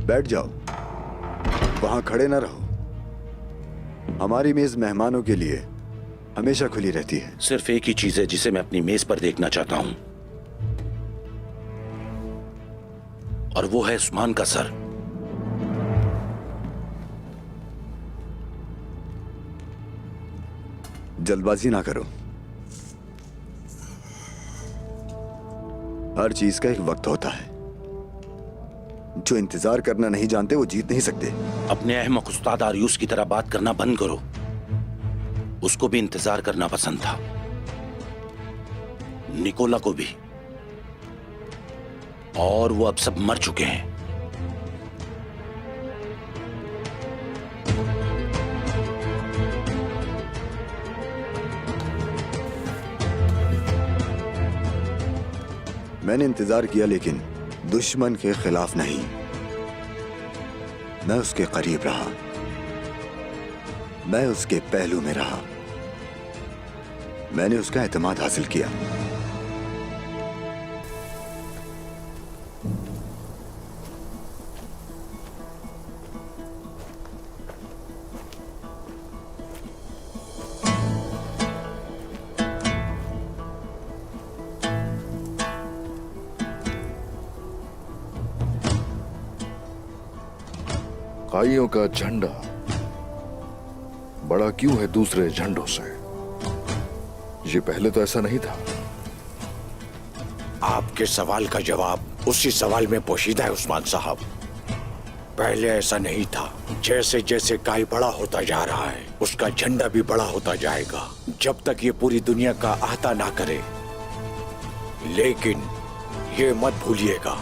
बैठ जाओ, वहां खड़े ना रहो। हमारी मेज मेहमानों के लिए हमेशा खुली रहती है। सिर्फ एक ही चीज है जिसे मैं अपनी मेज पर देखना चाहता हूं, और वो है उस्मान का सर। जल्दबाजी ना करो। हर चीज का एक वक्त होता है। जो इंतजार करना नहीं जानते वो जीत नहीं सकते। अपने अहमक उस्ताद आरियूस की तरह बात करना बंद करो। उसको भी इंतजार करना पसंद था, निकोला को भी, और वो अब सब मर चुके हैं। मैंने इंतजार किया, लेकिन दुश्मन के खिलाफ नहीं। मैं उसके करीब रहा, मैं उसके पहलू में रहा, मैंने उसका एतमाद हासिल किया। काइयों का झंडा बड़ा क्यों है दूसरे झंडों से? ये पहले तो ऐसा नहीं था। आपके सवाल का जवाब उसी सवाल में पोशीदा है उस्मान साहब। पहले ऐसा नहीं था। जैसे जैसे काई बड़ा होता जा रहा है, उसका झंडा भी बड़ा होता जाएगा, जब तक ये पूरी दुनिया का अहाता ना करे। लेकिन ये मत भूलिएगा,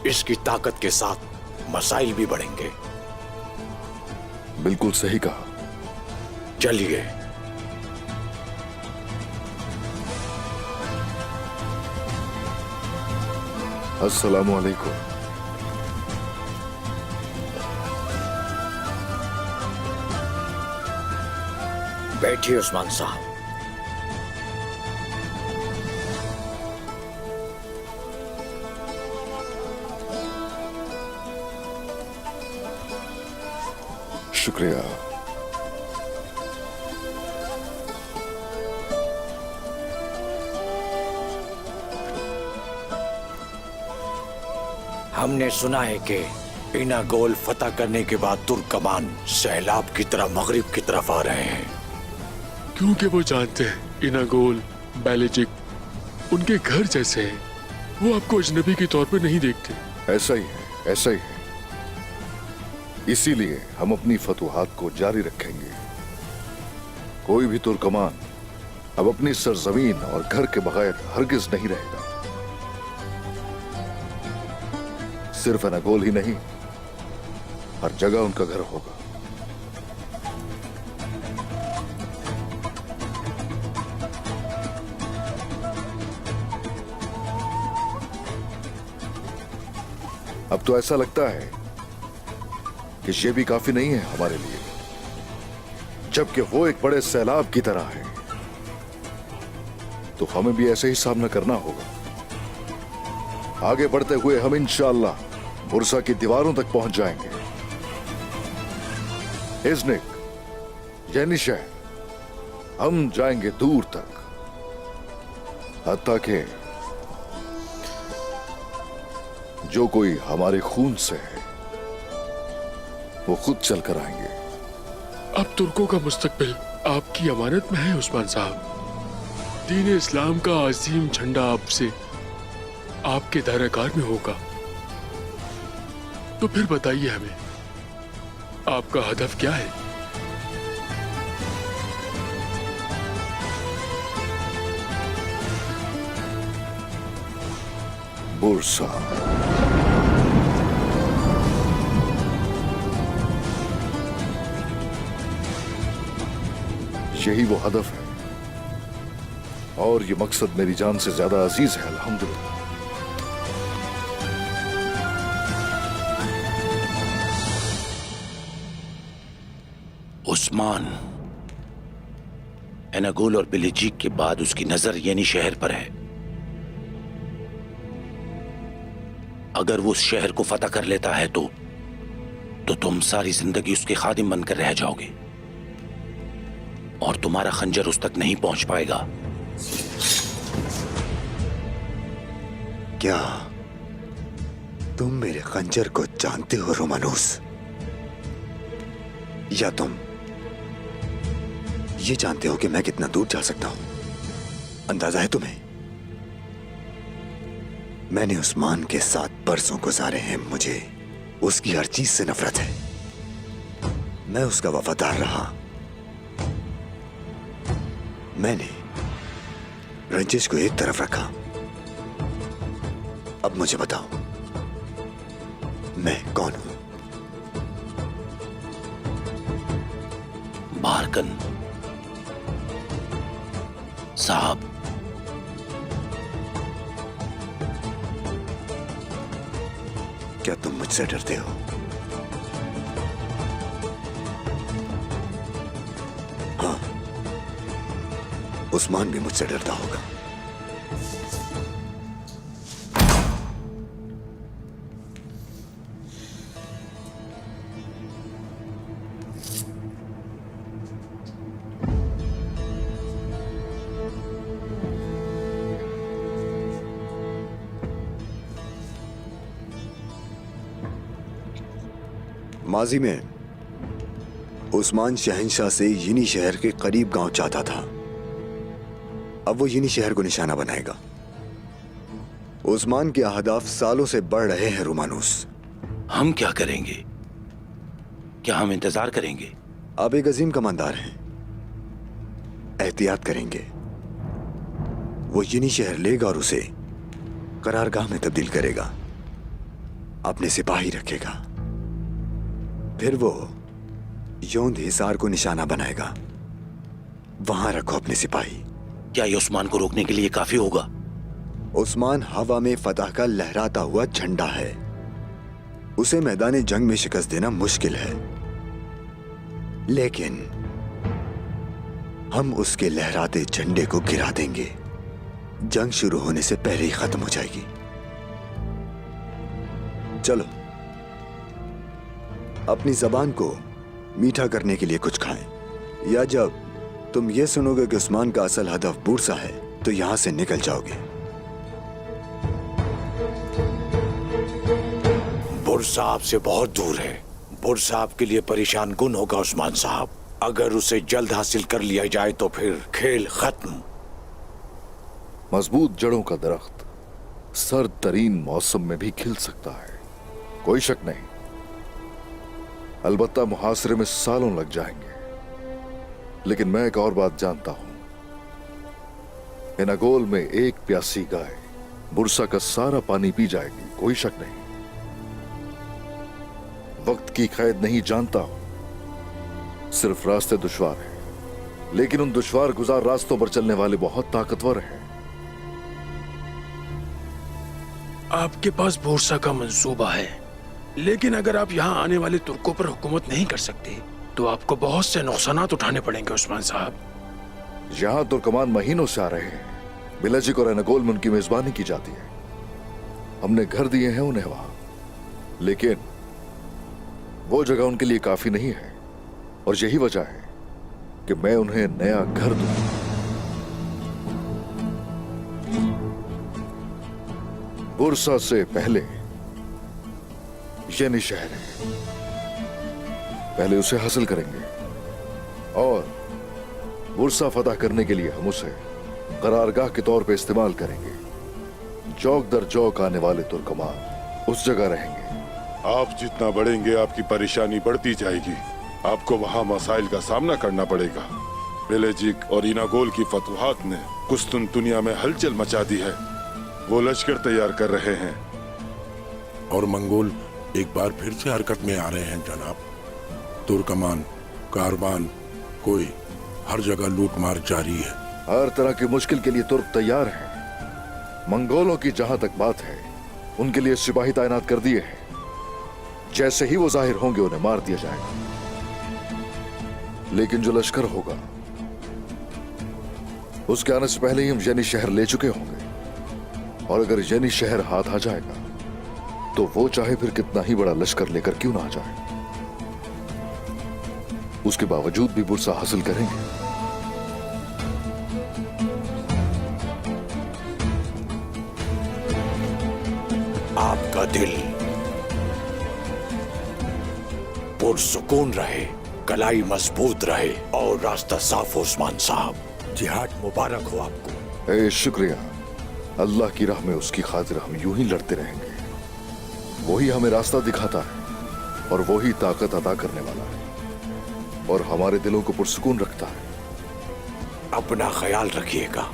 इसकी ताकत के साथ मसाइल भी बढ़ेंगे। बिल्कुल सही कहा। चलिए। अस्सलामु अलैकुम। बैठिए उस्मान साहब। शुक्रिया। हमने सुना है कि इना गोल फतह करने के बाद तुर्कमान सैलाब की तरह मगरिब की तरफ आ रहे हैं। क्योंकि वो जानते हैं इनागोल, बैलिजिक उनके घर जैसे हैं। वो आपको अजनबी के तौर पर नहीं देखते। ऐसा ही है, ऐसा ही है। इसीलिए हम अपनी फतूहात को जारी रखेंगे। कोई भी तुर्कमान अब अपनी सरजमीन और घर के बगैर हरगिज नहीं रहेगा। सिर्फ अनागोल ही नहीं, हर जगह उनका घर होगा। अब तो ऐसा लगता है कि ये भी काफी नहीं है हमारे लिए, जबकि वो एक बड़े सैलाब की तरह है। तो हमें भी ऐसे ही सामना करना होगा। आगे बढ़ते हुए हम इंशाअल्लाह बुरसा की दीवारों तक पहुंच जाएंगे। इज़्निक, यानी शहर, हम जाएंगे दूर तक, हत्ता कि जो कोई हमारे खून से है वो खुद चलकर आएंगे। अब तुर्कों का मुस्तकबिल आपकी अमानत में है उस्मान साहब। दीन इस्लाम का अजीम झंडा आपसे, आपके दायराकार में होगा। तो फिर बताइए हमें, आपका हदफ क्या है? बुरसा। यही वो हदफ है, और ये मकसद मेरी जान से ज्यादा अजीज है, अल्हम्दुलिल्लाह। उस्मान, एनागोल और बिलिजीक के बाद उसकी नजर यानी शहर पर है। अगर वो उस शहर को फतह कर लेता है तो तुम सारी जिंदगी उसके खादिम बनकर रह जाओगे और तुम्हारा खंजर उस तक नहीं पहुंच पाएगा। क्या तुम मेरे खंजर को जानते हो रोमानूस? या तुम ये जानते हो कि मैं कितना दूर जा सकता हूं? अंदाजा है तुम्हें? मैंने उस्मान के साथ बरसों गुजारे हैं। मुझे उसकी हर चीज से नफरत है। मैं उसका वफादार रहा। मैंने रंजिश को एक तरफ रखा। अब मुझे बताओ, मैं कौन हूं? बारकन साहब, क्या तुम मुझसे डरते हो? हाँ, उस्मान भी मुझसे डरता होगा। माजी में उस्मान शहंशाह से यिनी शहर के करीब गांव चाहता था। अब वो यिनी शहर को निशाना बनाएगा। उस्मान के अहदाफ सालों से बढ़ रहे हैं रोमानूस। हम क्या करेंगे? क्या हम इंतजार करेंगे? आप एक अजीम कमांडर हैं, एहतियात करेंगे। वो यिनी शहर लेगा और उसे करारगाह में तब्दील करेगा, अपने सिपाही रखेगा। फिर वो योंद हिसार को निशाना बनाएगा। वहां रखो अपने सिपाही। क्या ये उस्मान को रोकने के लिए काफी होगा? उस्मान हवा में फतह का लहराता हुआ झंडा है। उसे मैदान जंग में शिकस्त देना मुश्किल है, लेकिन हम उसके लहराते झंडे को गिरा देंगे। जंग शुरू होने से पहले ही खत्म हो जाएगी। चलो, अपनी जबान को मीठा करने के लिए कुछ खाएं, या जब तुम ये सुनोगे कि उस्मान का असल हदफ बूरसा है तो यहां से निकल जाओगे। बुरसा आपसे बहुत दूर है। बुरसा आपके लिए परेशान कुन होगा उस्मान साहब। अगर उसे जल्द हासिल कर लिया जाए तो फिर खेल खत्म। मजबूत जड़ों का दरख्त सर्द तरीन मौसम में भी खिल सकता है, कोई शक नहीं। अलबत्ता मुहासरे में सालों लग जाएंगे, लेकिन मैं एक और बात जानता हूं। इनागोल में एक प्यासी गाय बुरसा का सारा पानी पी जाएगी, कोई शक नहीं। वक्त की कैद नहीं जानता हूं, सिर्फ रास्ते दुश्वार हैं, लेकिन उन दुश्वार गुजार रास्तों पर चलने वाले बहुत ताकतवर हैं। आपके पास बोरसा का मंसूबा है, लेकिन अगर आप यहाँ आने वाले तुर्कों पर हुकूमत नहीं कर सकते तो आपको बहुत से नुकसानात उठाने पड़ेंगे उस्मान साहब। यहां तुर्कमान महीनों से आ रहे हैं। बिलजिक और एनागोल में उनकी मेजबानी की जाती है। हमने घर दिए हैं उन्हें वहां, लेकिन वो जगह उनके लिए काफी नहीं है, और यही वजह है कि मैं उन्हें नया घर दूं। बुरसा से पहले यिनी शहर है, पहले उसे हासिल करेंगे, और बुरसा फतह करने के लिए हम उसे करारगाह के तौर पे इस्तेमाल करेंगे। जौक दर जौक आने वाले तुर्कमान उस जगह रहेंगे। आप जितना बढ़ेंगे आपकी परेशानी बढ़ती जाएगी। आपको वहाँ मसाइल का सामना करना पड़ेगा। बेलेजिक और इनागोल की फतवाहत ने कुस्तुनतुनिया में हलचल मचा दी है। वो लश्कर तैयार कर रहे हैं। और मंगोल एक बार फिर से हरकत में आ रहे हैं जनाब। तुर्कमान, कारवान, कोई हर जगह लूटमार जारी है। हर तरह की मुश्किल के लिए तुर्क तैयार हैं। मंगोलों की जहां तक बात है, उनके लिए सिपाही तैनात कर दिए हैं। जैसे ही वो जाहिर होंगे उन्हें मार दिया जाएगा। लेकिन जो लश्कर होगा उसके आने से पहले ही हम यिनी शहर ले चुके होंगे, और अगर यिनी शहर हाथ आ जाएगा तो वो चाहे फिर कितना ही बड़ा लश्कर लेकर क्यों ना आ जाए, उसके बावजूद भी बुरसा हासिल करेंगे। आपका दिल पुरसुकून रहे, कलाई मजबूत रहे और रास्ता साफ हो उस्मान साहब। जिहाद मुबारक हो आपको। ए शुक्रिया। अल्लाह की राह में उसकी खातिर हम यूं ही लड़ते रहेंगे। वही हमें रास्ता दिखाता है और वही ताकत अदा करने वाला है और हमारे दिलों को पुरसुकून रखता है। अपना ख्याल रखिएगा।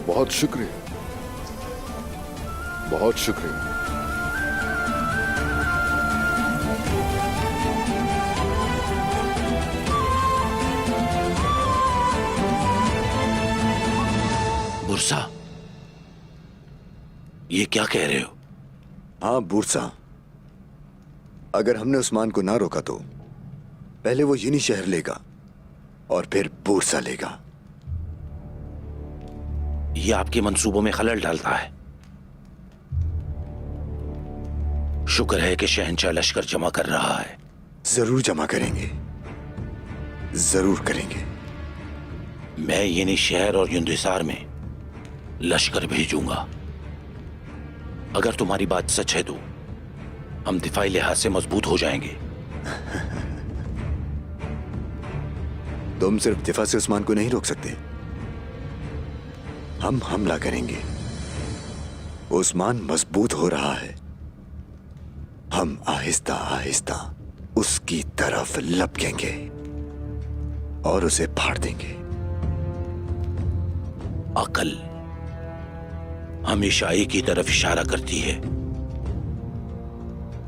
बहुत शुक्रिया, बहुत शुक्रिया। बुरसा, ये क्या कह रहे हो? हाँ बूरसा, अगर हमने उस्मान को ना रोका तो पहले वो यही शहर लेगा और फिर बूरसा लेगा। ये आपके मंसूबों में खलल डालता है। शुक्र है कि शहंशाह लश्कर जमा कर रहा है। जरूर जमा करेंगे, जरूर करेंगे। मैं येनी शहर और युंधिसार में लश्कर भेजूंगा। अगर तुम्हारी बात सच है तो हम दिफाई लिहाज से मजबूत हो जाएंगे। तुम सिर्फ दिफा से उस्मान को नहीं रोक सकते, हम हमला करेंगे। उस्मान मजबूत हो रहा है, हम आहिस्ता आहिस्ता उसकी तरफ लपकेंगे और उसे फाड़ देंगे। अकल हमेशा एक ही तरफ इशारा करती है।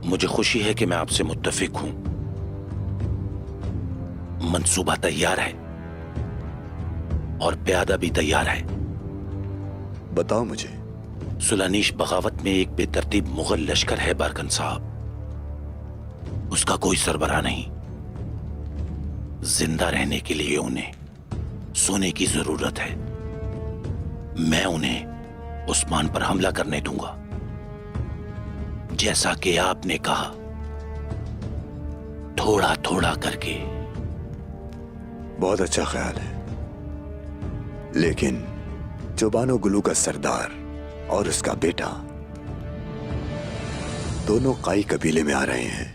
मुझे खुशी है कि मैं आपसे मुत्तफिक हूं। मंसूबा तैयार है और प्यादा भी तैयार है। बताओ मुझे। सुलानीश बगावत में एक बेतरतीब मुगल लश्कर है बारकन साहब। उसका कोई सरबराह नहीं। जिंदा रहने के लिए उन्हें सोने की जरूरत है। मैं उन्हें उस्मान पर हमला करने दूंगा, जैसा कि आपने कहा, थोड़ा थोड़ा करके। बहुत अच्छा ख्याल है, लेकिन जुबानो गुलू का सरदार और उसका बेटा दोनों काई कबीले में आ रहे हैं।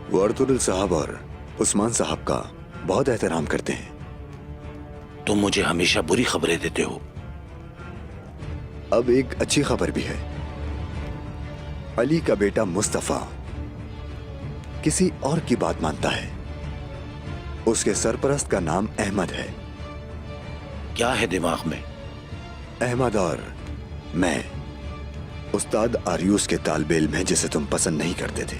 वो अर्तुगरुल साहब और उस्मान साहब का बहुत एहतराम करते हैं। तुम मुझे हमेशा बुरी खबरें देते हो। अब एक अच्छी खबर भी है। अली का बेटा मुस्तफा किसी और की बात मानता है। उसके सरपरस्त का नाम अहमद है। क्या है दिमाग में? अहमद और मैं उस्ताद आर्यूस के तालिबे इल्म हैं जिसे तुम पसंद नहीं करते थे।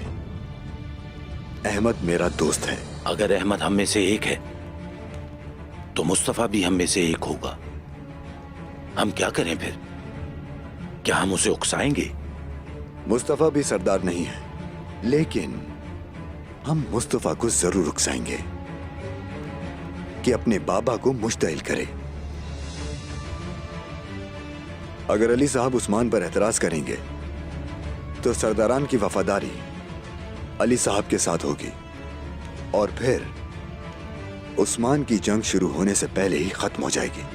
अहमद मेरा दोस्त है। अगर अहमद हम में से एक है तो मुस्तफा भी हम में से एक होगा। हम क्या करें फिर? क्या हम उसे उकसाएंगे? मुस्तफा भी सरदार नहीं है, लेकिन हम मुस्तफा को जरूर उकसाएंगे कि अपने बाबा को मुश्तइल करे। अगर अली साहब उस्मान पर एतराज करेंगे तो सरदारान की वफादारी अली साहब के साथ होगी और फिर उस्मान की जंग शुरू होने से पहले ही खत्म हो जाएगी।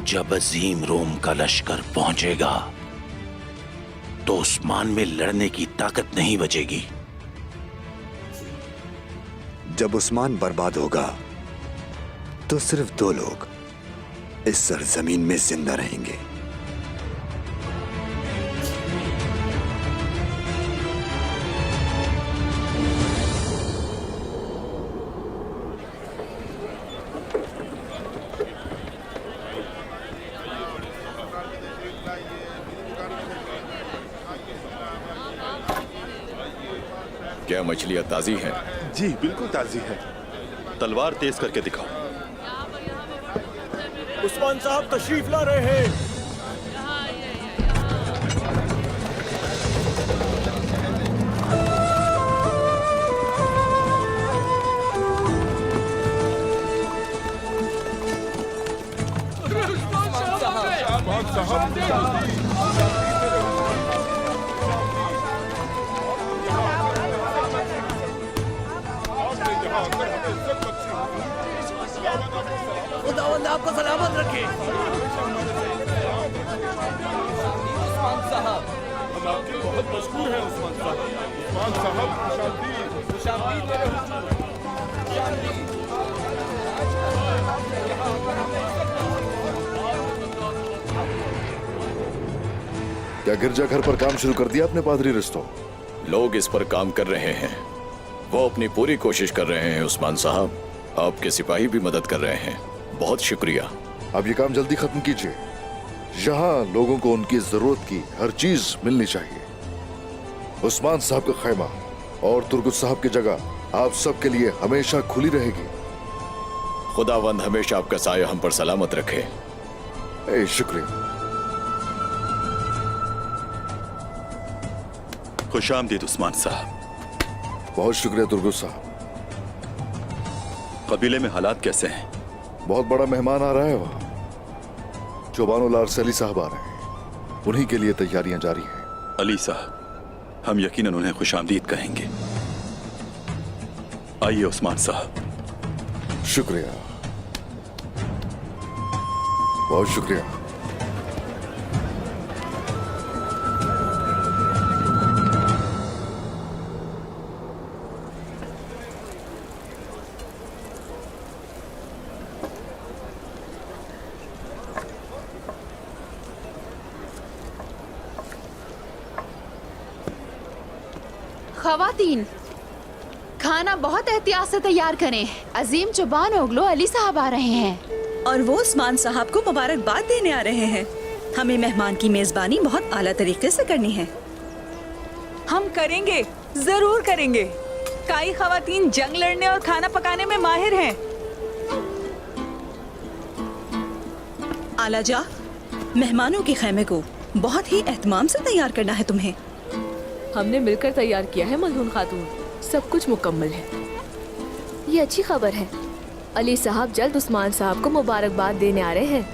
जब अजीम रोम का लश्कर पहुंचेगा तो उस्मान में लड़ने की ताकत नहीं बचेगी। जब उस्मान बर्बाद होगा तो सिर्फ 2 लोग इस सरजमीन में जिंदा रहेंगे। क्या मछलियां ताजी हैं? जी बिल्कुल ताजी है। तलवार तेज करके दिखाओ। उस्मान साहब तशरीफ ला रहे हैं। हम आपके बहुत मशहूर हैं उस्मान साहब। उस्मान साहब क्या गिरजाघर पर काम शुरू कर दिया आपने पादरी रिस्तो? लोग इस पर काम कर रहे हैं। वो अपनी पूरी कोशिश कर रहे हैं उस्मान साहब। आपके सिपाही भी मदद कर रहे हैं। बहुत शुक्रिया। अब ये काम जल्दी खत्म कीजिए। यहाँ लोगों को उनकी जरूरत की हर चीज मिलनी चाहिए। उस्मान साहब का खैमा और तुर्गुत साहब की जगह आप सबके लिए हमेशा खुली रहेगी। खुदावंद हमेशा आपका साया हम पर सलामत रखे। शुक्रिया। खुशामदीद उस्मान साहब। बहुत शुक्रिया तुर्गुत साहब। कबीले में हालात कैसे हैं? बहुत बड़ा मेहमान आ रहा है वहाँ। चौबानो लारसली साहब आ रहे हैं। उन्हीं के लिए तैयारियां जारी हैं। अली साहब, हम यकीनन उन्हें खुशामदीद कहेंगे। आइए उस्मान साहब। शुक्रिया, बहुत शुक्रिया। खवातीन, खाना बहुत एहतियात से तैयार करें। अजीम जुबान ओगलो अली साहब आ रहे हैं और वो उस्मान साहब को मुबारकबाद देने आ रहे हैं। हमें मेहमान की मेजबानी बहुत आला तरीके से करनी है। हम करेंगे, जरूर करेंगे। काई खवातीन जंग लड़ने और खाना पकाने में माहिर हैं। आलाजा, मेहमानों के खैमे को बहुत ही एहतमाम से तैयार करना है तुम्हें। हमने मिलकर तैयार किया है मलहून खातून, सब कुछ मुकम्मल है। ये अच्छी खबर है। अली साहब जल्द उस्मान साहब को मुबारकबाद देने आ रहे हैं।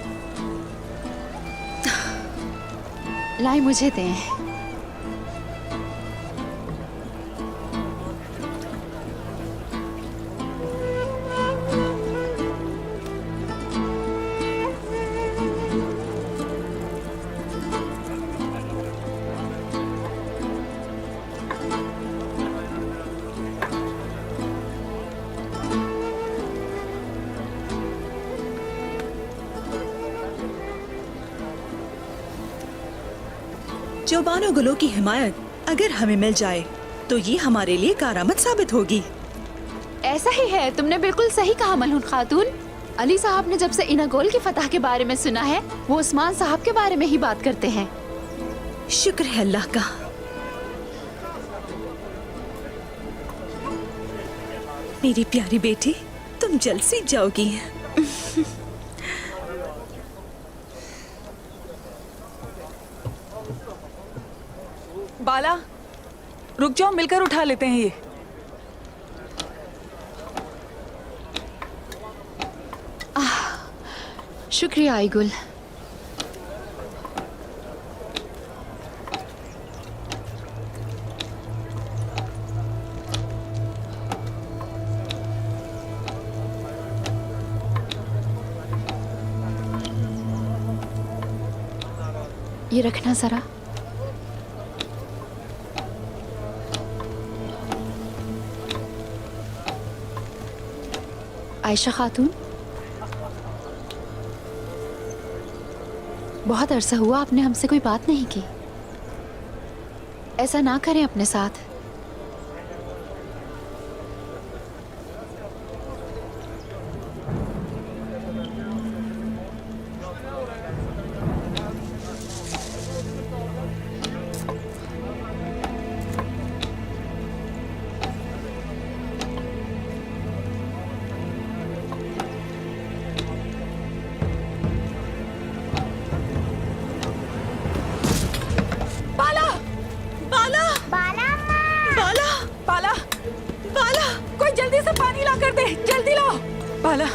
लाई मुझे दें। चौबानो गुलों की हिमायत अगर हमें मिल जाए तो ये हमारे लिए कारामद साबित होगी। ऐसा ही है, तुमने बिल्कुल सही कहा मलहून खातून। अली साहब ने जब से इनागोल की फतह के बारे में सुना है, वो उस्मान साहब के बारे में ही बात करते हैं। शुक्र है अल्लाह का। मेरी प्यारी बेटी, तुम जल्द सीख जाओगी। बाला, रुक जाओ, मिलकर उठा लेते हैं ये। शुक्रिया आईगुल। ये रखना जरा। आयशा खातून, बहुत अरसा हुआ आपने हमसे कोई बात नहीं की। ऐसा ना करें अपने साथ। बाला,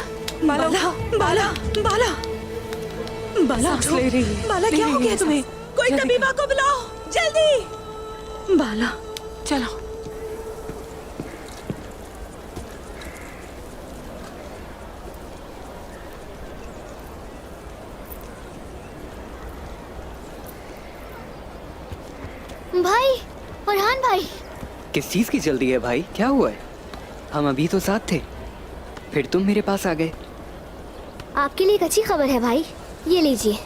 बाला, बाला, बाला, बाला, ले रही है। बाला, क्या हो गया तुम्हें? कोई तबीबा को बुलाओ, जल्दी। बाला, चलो। भाई, फरहान भाई। किस चीज की जल्दी है भाई? क्या हुआ है? हम अभी तो साथ थे, फिर तुम मेरे पास आ गए। आपके लिए एक अच्छी खबर है भाई, ये लीजिए,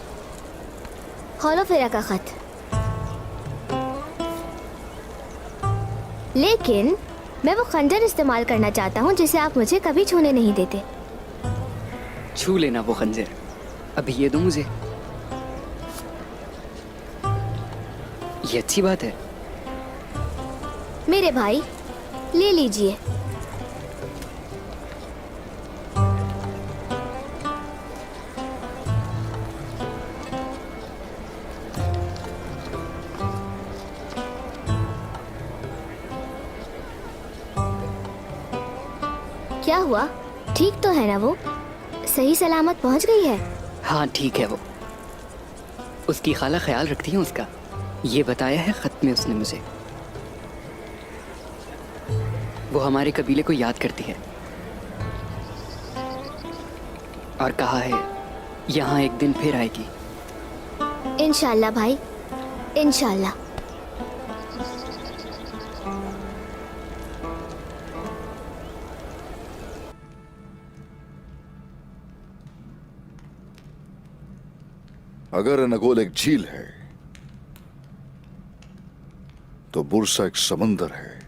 हौलो फेरा का खत। लेकिन मैं वो खंजर इस्तेमाल करना चाहता हूँ जिसे आप मुझे कभी छूने नहीं देते। छू लेना वो खंजर, अभी ये दो मुझे। ये अच्छी बात है। मेरे भाई, ले लीजिए। क्या हुआ? ठीक तो है ना वो? सही सलामत पहुंच गई है? हाँ ठीक है वो। उसकी खाला ख्याल रखती है उसका, ये बताया है खत में उसने मुझे। वो हमारे कबीले को याद करती है और कहा है यहाँ एक दिन फिर आएगी। इंशाल्लाह भाई, इंशाल्लाह। अगर नगोल एक झील है तो बुरसा एक समंदर है।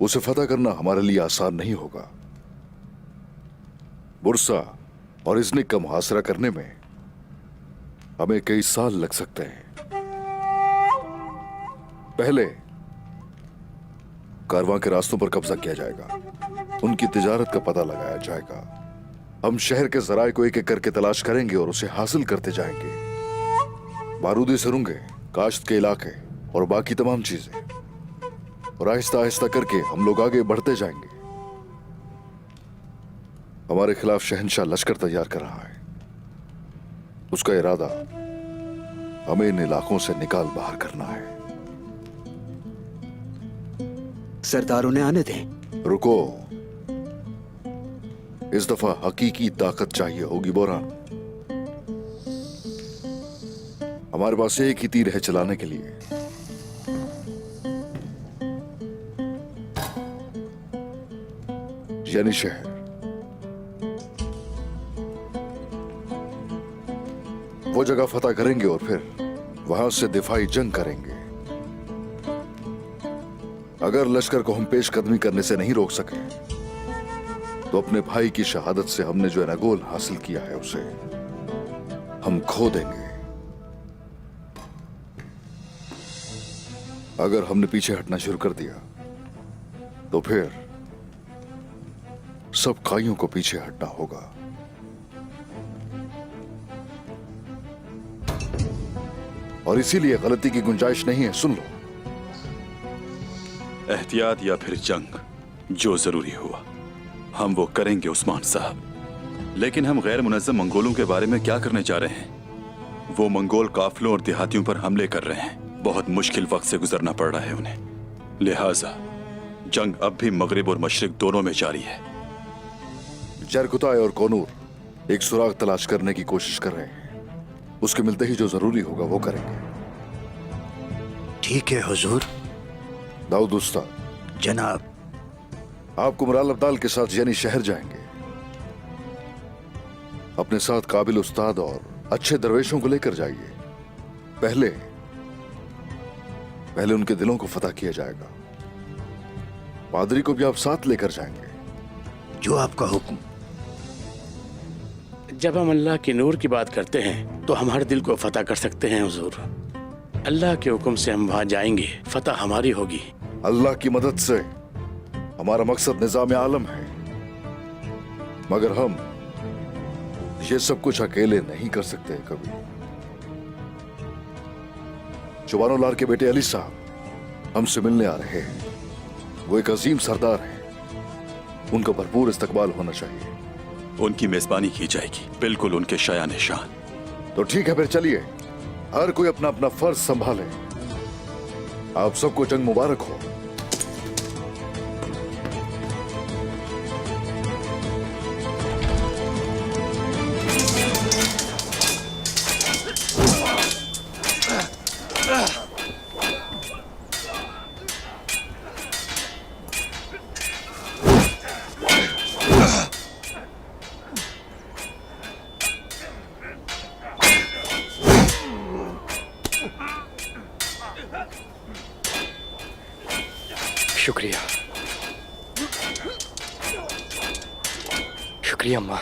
उसे फतह करना हमारे लिए आसान नहीं होगा। बुरसा और इज़्निक का मुहासरा करने में हमें कई साल लग सकते हैं। पहले कारवां के रास्तों पर कब्जा किया जाएगा, उनकी तिजारत का पता लगाया जाएगा। हम शहर के जराए को एक एक करके तलाश करेंगे और उसे हासिल करते जाएंगे। बारूदी सुरंगें, काश्त के इलाके और बाकी तमाम चीजें, और आहिस्ता आहिस्ता करके हम लोग आगे बढ़ते जाएंगे। हमारे खिलाफ शहंशाह लश्कर तैयार कर रहा है। उसका इरादा हमें इन इलाकों से निकाल बाहर करना है। सरदार उन्हें आने दें। रुको, इस दफा हकीकी ताकत चाहिए होगी बोरान। हमारे पास एक ही तीर है चलाने के लिए। यानी शहर। वो जगह फतह करेंगे और फिर वहां से दिफाई जंग करेंगे। अगर लश्कर को हम पेशकदमी करने से नहीं रोक सके तो अपने भाई की शहादत से हमने जो एनागोल हासिल किया है उसे हम खो देंगे। अगर हमने पीछे हटना शुरू कर दिया तो फिर सब काइयों को पीछे हटना होगा। और इसीलिए गलती की गुंजाइश नहीं है। सुन लो, एहतियात या फिर जंग, जो जरूरी हुआ हम वो करेंगे उस्मान साहब। लेकिन हम गैर मुनज़्ज़म मंगोलों के बारे में क्या करने जा रहे हैं? वो मंगोल काफिलों और देहातियों पर हमले कर रहे हैं। बहुत मुश्किल वक्त से गुजरना पड़ रहा है उन्हें। लिहाजा जंग अब भी मगरिब और मशरिक दोनों में जारी है। जरकुताय और कोनूर एक सुराग तलाश करने की कोशिश कर रहे हैं। उसके मिलते ही जो जरूरी होगा वो करेंगे। ठीक है हुजूर। दाऊद उस्ताद। जनाब। आप कुमराल अब्दाल के साथ यानी शहर जाएंगे। अपने साथ काबिल उस्ताद और अच्छे दरवेशों को लेकर जाइए। पहले उनके दिलों को फतह किया जाएगा। पादरी को भी आप साथ लेकर जाएंगे। जो आपका हुक्म। जब हम अल्लाह के नूर की बात करते हैं तो हम हर दिल को फतह कर सकते हैं हुजूर। अल्लाह के हुक्म से हम वहां जाएंगे, फतह हमारी होगी। अल्लाह की मदद से हमारा मकसद निजाम आलम है, मगर हम ये सब कुछ अकेले नहीं कर सकते कभी। जुबानो लार के बेटे अली साहब हमसे मिलने आ रहे हैं। वो एक अजीम सरदार हैं। उनका भरपूर इस्तकबाल होना चाहिए। उनकी मेजबानी की जाएगी, बिल्कुल उनके शाया निशान। तो ठीक है, फिर चलिए, हर कोई अपना अपना फर्ज संभाले। आप सबको जंग मुबारक हो। शुक्रिया, शुक्रिया अम्मा।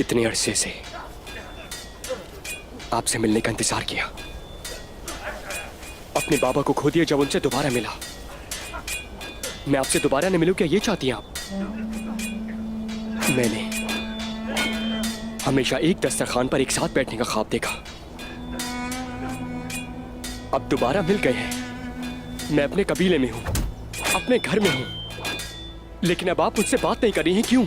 इतने अरसे से आपसे मिलने का इंतजार किया। अपने बाबा को खो दिया, जब उनसे दोबारा मिला। मैं आपसे दोबारा न मिलूं, क्या ये चाहती हैं आप? मैंने हमेशा एक दस्तरखान पर एक साथ बैठने का ख्वाब देखा। अब दोबारा मिल गए हैं। मैं अपने कबीले में हूं, अपने घर में हूं, लेकिन अब आप मुझसे बात नहीं कर रही हैं, क्यों?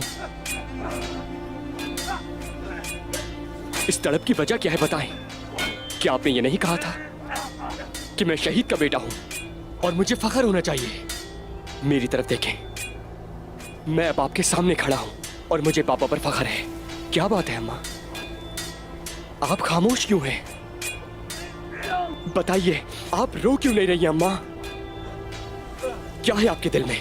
इस तड़प की वजह क्या है, बताएं। क्या आपने ये नहीं कहा था कि मैं शहीद का बेटा हूं और मुझे फख्र होना चाहिए? मेरी तरफ देखें, मैं अब आपके सामने खड़ा हूं और मुझे पापा पर फख्र है। क्या बात है अम्मा, आप खामोश क्यों हैं? बताइए, आप रो क्यों नहीं रही हैं अम्मा? क्या है आपके दिल में?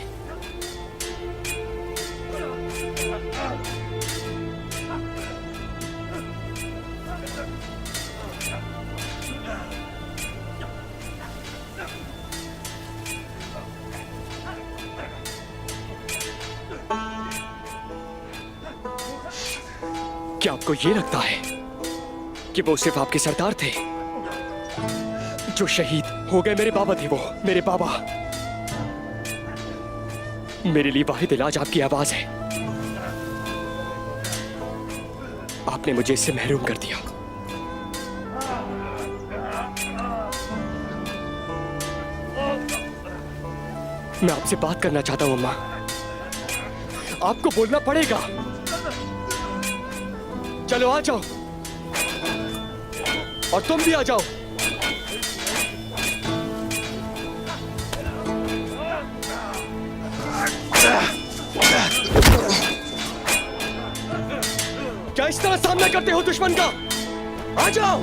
क्या आपको ये लगता है कि वो सिर्फ आपके सरदार थे? जो शहीद हो गए मेरे बाबा थे, वो मेरे बाबा। मेरे लिए वाहिद इलाज आपकी आवाज है। आपने मुझे इससे महरूम कर दिया। मैं आपसे बात करना चाहता हूं अम्मा। आपको बोलना पड़ेगा। चलो आ जाओ, और तुम भी आ जाओ। क्या इस तरह सामना करते हो दुश्मन का? आ जाओ।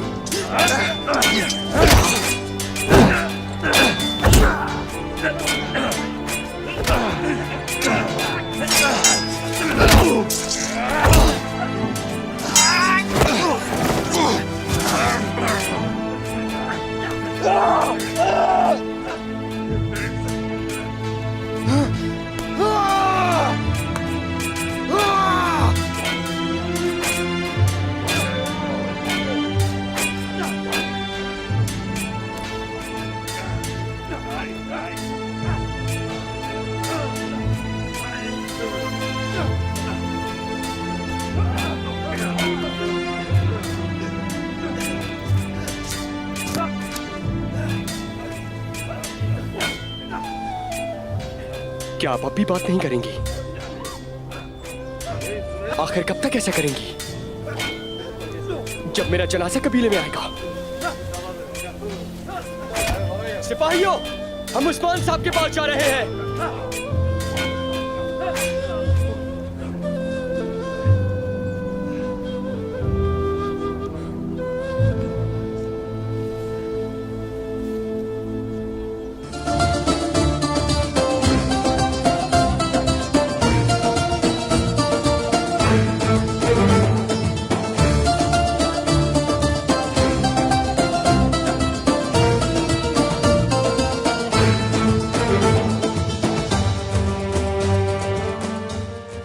क्या आप अब भी बात नहीं करेंगी? आखिर कब तक ऐसा करेंगी? जब मेरा जनाजा कबीले में आएगा। सिपाहियों, हम उस्मान साहब के पास जा रहे हैं।